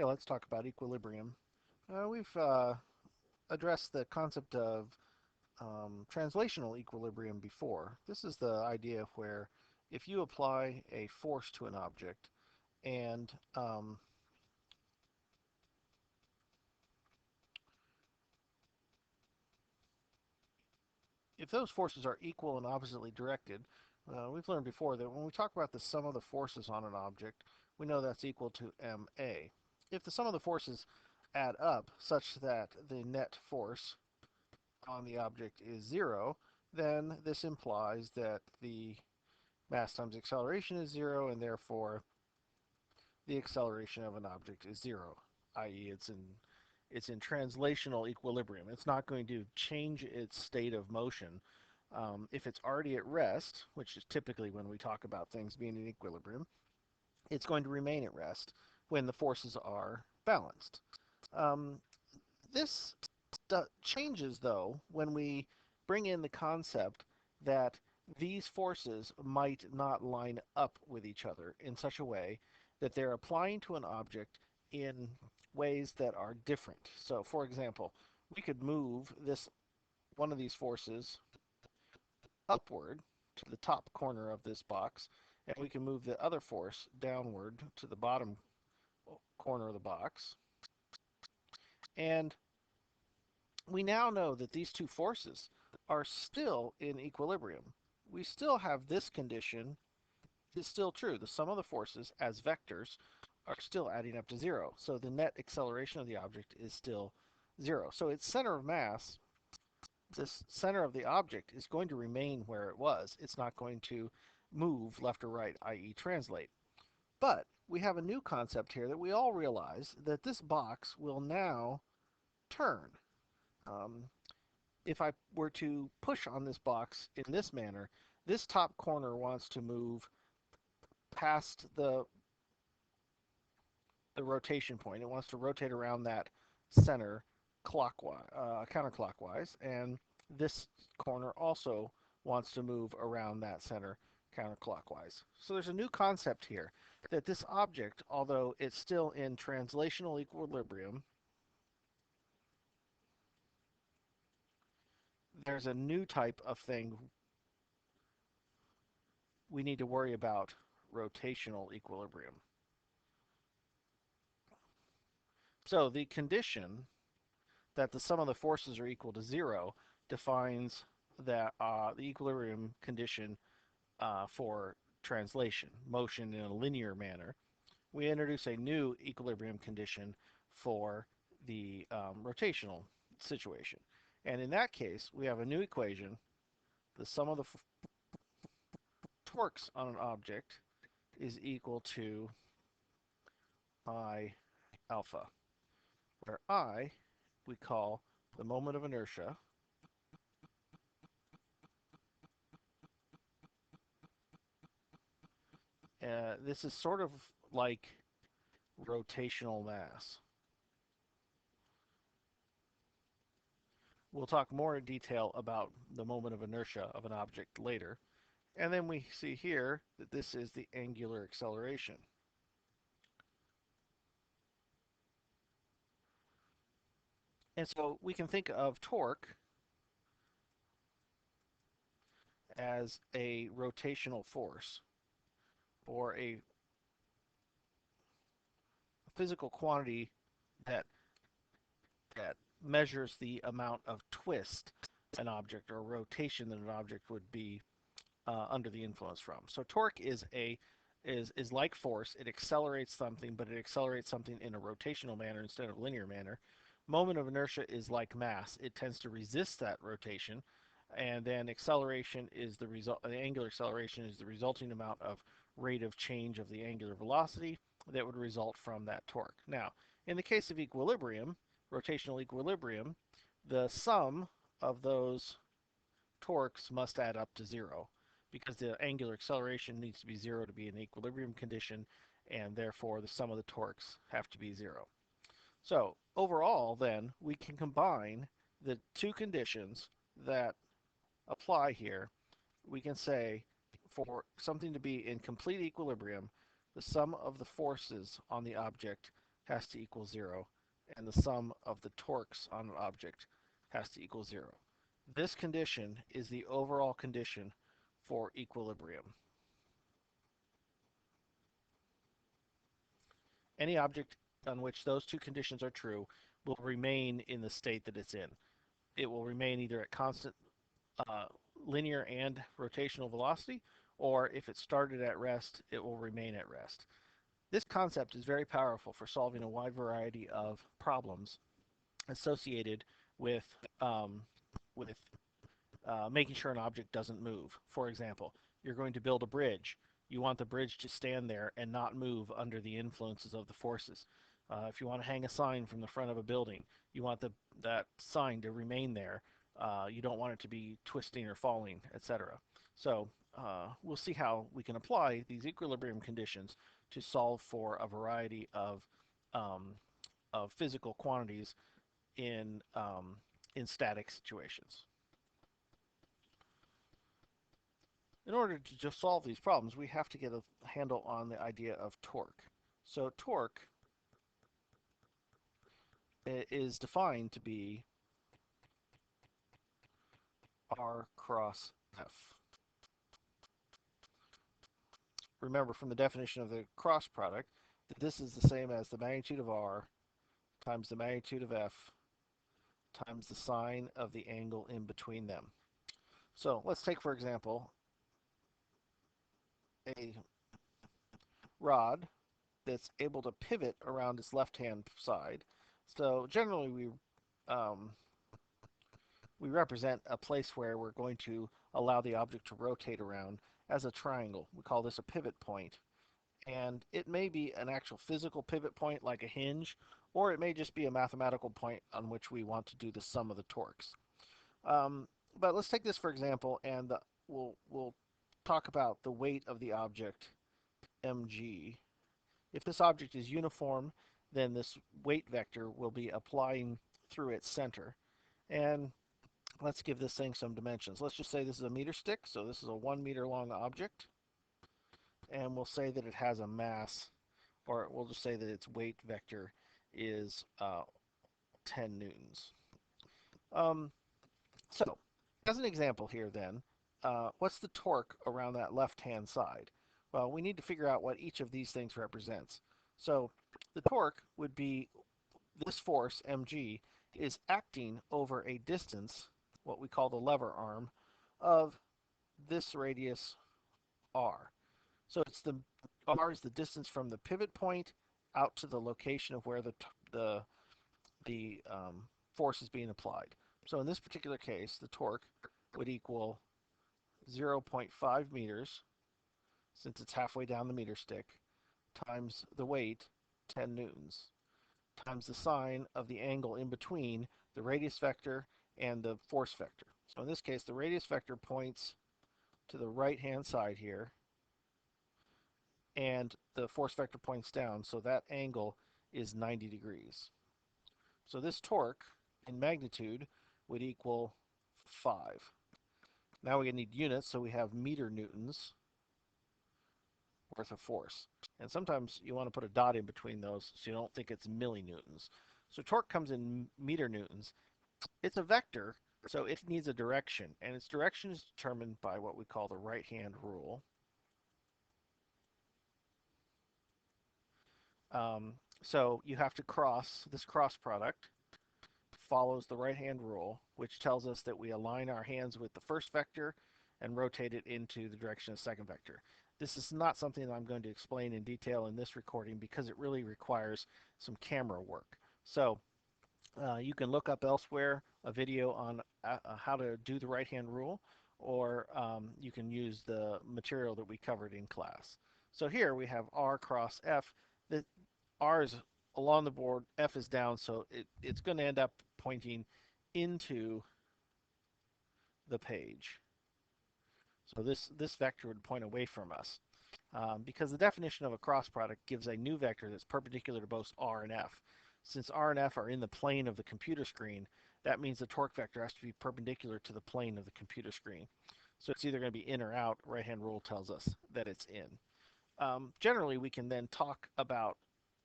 Okay, let's talk about equilibrium. We've addressed the concept of translational equilibrium before. This is the idea where if you apply a force to an object and if those forces are equal and oppositely directed, we've learned before that when we talk about the sum of the forces on an object, we know that's equal to ma. If the sum of the forces add up such that the net force on the object is zero, then this implies that the mass times acceleration is zero, and therefore the acceleration of an object is zero, i.e. it's in translational equilibrium. It's not going to change its state of motion. If it's already at rest, which is typically when we talk about things being in equilibrium, it's going to remain at rest when the forces are balanced. Um, this changes, though, when we bring in the concept that these forces might not line up with each other in such a way that they're applying to an object in ways that are different. So, for example, we could move one of these forces upward to the top corner of this box, and we can move the other force downward to the bottom corner of the box. And we now know that these two forces are still in equilibrium. We still have this condition is still true. The sum of the forces as vectors are still adding up to zero. So the net acceleration of the object is still zero. So its center of mass, this center of the object, is going to remain where it was. It's not going to move left or right, i.e. translate. But we have a new concept here that we all realize that this box will now turn. Um, if I were to push on this box in this manner, this top corner wants to move past the rotation point. It wants to rotate around that center clockwise, counterclockwise, and this corner also wants to move around that center counterclockwise. So there's a new concept here that this object, although it's still in translational equilibrium, there's a new type of thing we need to worry about: rotational equilibrium. So the condition that the sum of the forces are equal to zero defines that the equilibrium condition for translation, motion in a linear manner. We introduce a new equilibrium condition for the rotational situation. And in that case, we have a new equation. The sum of the torques on an object is equal to I alpha, where I we call the moment of inertia, this is sort of like rotational mass. We'll talk more in detail about the moment of inertia of an object later. And then we see here that this is the angular acceleration. And so we can think of torque as a rotational force, or a physical quantity that that measures the amount of twist an object or rotation that an object would be under the influence from. So torque is like force. It accelerates something, but it accelerates something in a rotational manner instead of linear manner. Moment of inertia is like mass. It tends to resist that rotation, and then acceleration is the result. The angular acceleration is the resulting amount of rate of change of the angular velocity that would result from that torque. Now, in the case of equilibrium, rotational equilibrium, the sum of those torques must add up to zero, because the angular acceleration needs to be zero to be an equilibrium condition, and therefore the sum of the torques have to be zero. So overall, then, we can combine the two conditions that apply here. We can say for something to be in complete equilibrium, the sum of the forces on the object has to equal 0, and the sum of the torques on an object has to equal 0. This condition is the overall condition for equilibrium. Any object on which those two conditions are true will remain in the state that it's in. It will remain either at constant uh, linear and rotational velocity, or if it started at rest, it will remain at rest. This concept is very powerful for solving a wide variety of problems associated with um, with making sure an object doesn't move. For example, you're going to build a bridge. You want the bridge to stand there and not move under the influences of the forces. If you want to hang a sign from the front of a building, you want that sign to remain there. You don't want it to be twisting or falling, etc. So we'll see how we can apply these equilibrium conditions to solve for a variety um, of physical quantities in static situations. In order to just solve these problems, we have to get a handle on the idea of torque. So torque is defined to be R cross F. Remember from the definition of the cross product that this is the same as the magnitude of R times the magnitude of F times the sine of the angle in between them. So let's take, for example, a rod that's able to pivot around its left-hand side. So generally we represent a place where we're going to allow the object to rotate around as a triangle. We call this a pivot point. And it may be an actual physical pivot point like a hinge, or it may just be a mathematical point on which we want to do the sum of the torques. But let's take this for example, and we'll talk about the weight of the object mg. If this object is uniform, then this weight vector will be applying through its center. And let's give this thing some dimensions. Let's just say this is a meter stick, so this is a 1 meter long object. And we'll say that it has a mass, or we'll just say that its weight vector is 10 newtons. So, as an example here then, what's the torque around that left-hand side? Well, we need to figure out what each of these things represents. So, the torque would be this force, mg, is acting over a distance, what we call the lever arm, of this radius r. So it's r is the distance from the pivot point out to the location of where the force is being applied. So in this particular case, the torque would equal 0.5 meters, since it's halfway down the meter stick, times the weight, 10 newtons, times the sine of the angle in between the radius vector and the force vector. So in this case, the radius vector points to the right-hand side here, and the force vector points down, so that angle is 90 degrees. So this torque in magnitude would equal 5. Now we're going to need units, so we have meter newtons worth of force. And sometimes you want to put a dot in between those so you don't think it's millinewtons. So torque comes in meter newtons. It's a vector, so it needs a direction, and its direction is determined by what we call the right-hand rule. So you have to cross, this cross product follows the right-hand rule, which tells us that we align our hands with the first vector and rotate it into the direction of the second vector. This is not something that I'm going to explain in detail in this recording because it really requires some camera work. So you can look up elsewhere a video on how to do the right-hand rule, or you can use the material that we covered in class. So here we have R cross F. The R is along the board, F is down, so it's going to end up pointing into the page. So this vector would point away from us. Because the definition of a cross product gives a new vector that's perpendicular to both R and F. Since R and F are in the plane of the computer screen, that means the torque vector has to be perpendicular to the plane of the computer screen. So it's either going to be in or out. Right-hand rule tells us that it's in. Generally, we can then talk about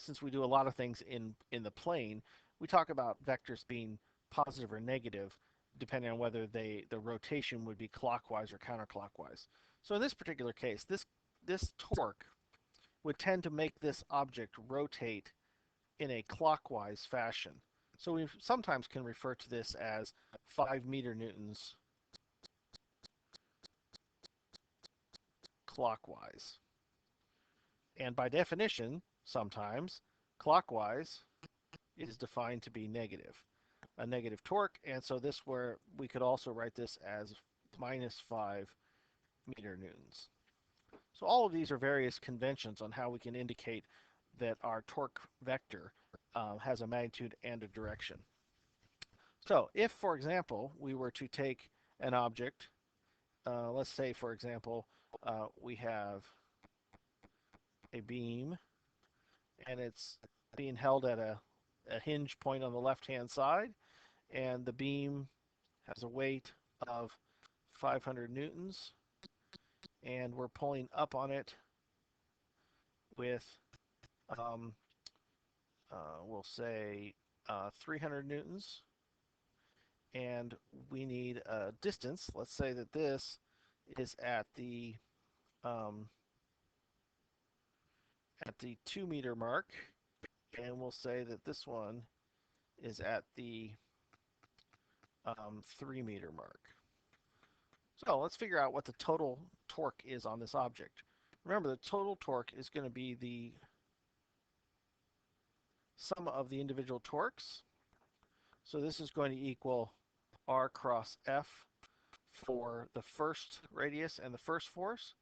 since we do a lot of things in the plane, we talk about vectors being positive or negative depending on whether the rotation would be clockwise or counterclockwise. So in this particular case, this torque would tend to make this object rotate in a clockwise fashion. So we sometimes can refer to this as 5 meter newtons clockwise. And by definition, sometimes clockwise is defined to be negative, a negative torque, and so this where we could also write this as minus 5 meter newtons. So all of these are various conventions on how we can indicate that our torque vector has a magnitude and a direction. So if, for example, we were to take an object, let's say, for example, we have a beam and it's being held at a hinge point on the left-hand side, and the beam has a weight of 500 newtons, and we're pulling up on it with, we'll say, 300 newtons, and we need a distance. Let's say that this is at the 2 meter mark, and we'll say that this one is at the 3 meter mark. So let's figure out what the total torque is on this object. Remember, the total torque is going to be the sum of the individual torques. So this is going to equal R cross F for the first radius and the first force,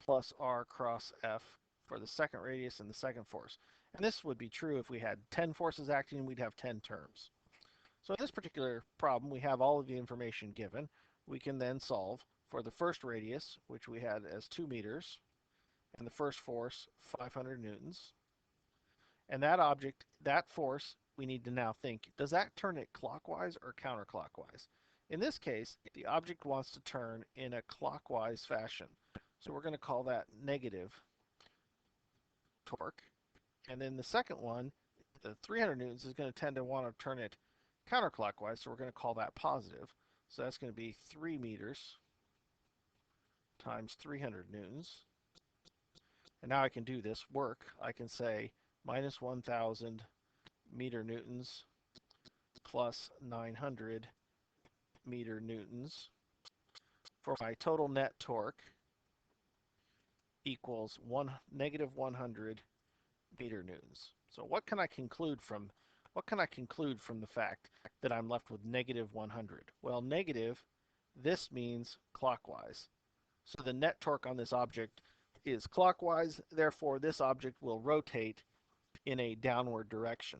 plus R cross F for the second radius and the second force. And this would be true if we had 10 forces acting, we'd have 10 terms. So in this particular problem, we have all of the information given. We can then solve for the first radius, which we had as 2 meters, and the first force, 500 newtons. And that object, that force, we need to now think, does that turn it clockwise or counterclockwise? In this case, the object wants to turn in a clockwise fashion. So we're going to call that negative torque. And then the second one, the 300 newtons, is going to tend to want to turn it counterclockwise, so we're going to call that positive. So that's going to be 3 meters times 300 newtons. And now I can do this work. I can say minus 1,000 meter newtons plus 900 meter newtons for my total net torque equals negative 100 meter newtons. So what can I conclude from the fact that I'm left with negative 100? Well, negative, this means clockwise. So the net torque on this object is clockwise, therefore this object will rotate in a downward direction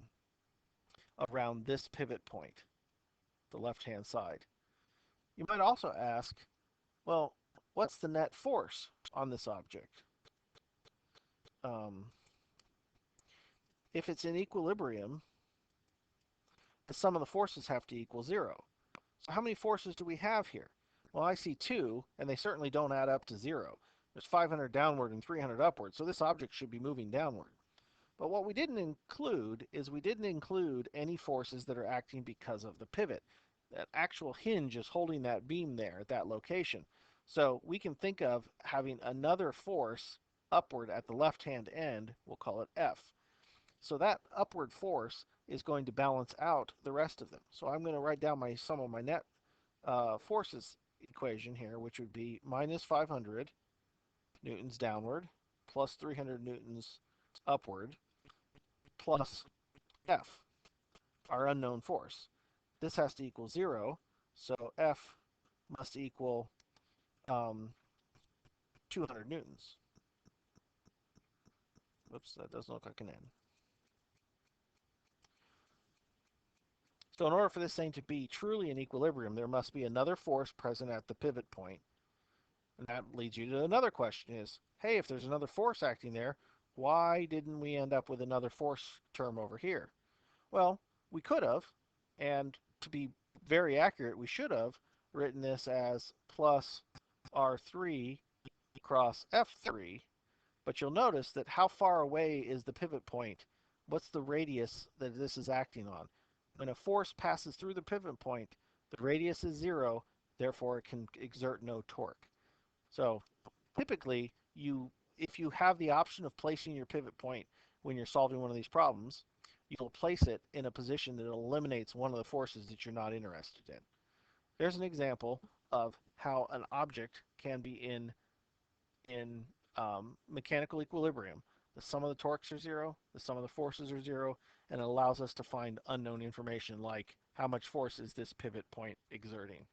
around this pivot point, the left-hand side. You might also ask, well, what's the net force on this object? If it's in equilibrium, the sum of the forces have to equal 0. So how many forces do we have here? Well, I see 2, and they certainly don't add up to 0. There's 500 downward and 300 upward, so this object should be moving downward. But what we didn't include is we didn't include any forces that are acting because of the pivot. That actual hinge is holding that beam there at that location. So we can think of having another force upward at the left-hand end, we'll call it F. So that upward force is going to balance out the rest of them. So I'm going to write down my sum of my net forces equation here, which would be minus 500 newtons downward plus 300 newtons upward plus F, our unknown force. This has to equal 0, so F must equal 200 newtons. Whoops, that doesn't look like an N. So in order for this thing to be truly in equilibrium, there must be another force present at the pivot point. And that leads you to another question is, hey, if there's another force acting there, why didn't we end up with another force term over here? Well, we could have, and to be very accurate, we should have written this as plus R3 cross F3, but you'll notice that how far away is the pivot point what's the radius that this is acting on? When a force passes through the pivot point, the radius is 0, therefore it can exert no torque. So typically, if you have the option of placing your pivot point when you're solving one of these problems, you'll place it in a position that eliminates one of the forces that you're not interested in. There's an example of how an object can be in mechanical equilibrium. The sum of the torques are 0, the sum of the forces are 0, and it allows us to find unknown information like how much force is this pivot point exerting.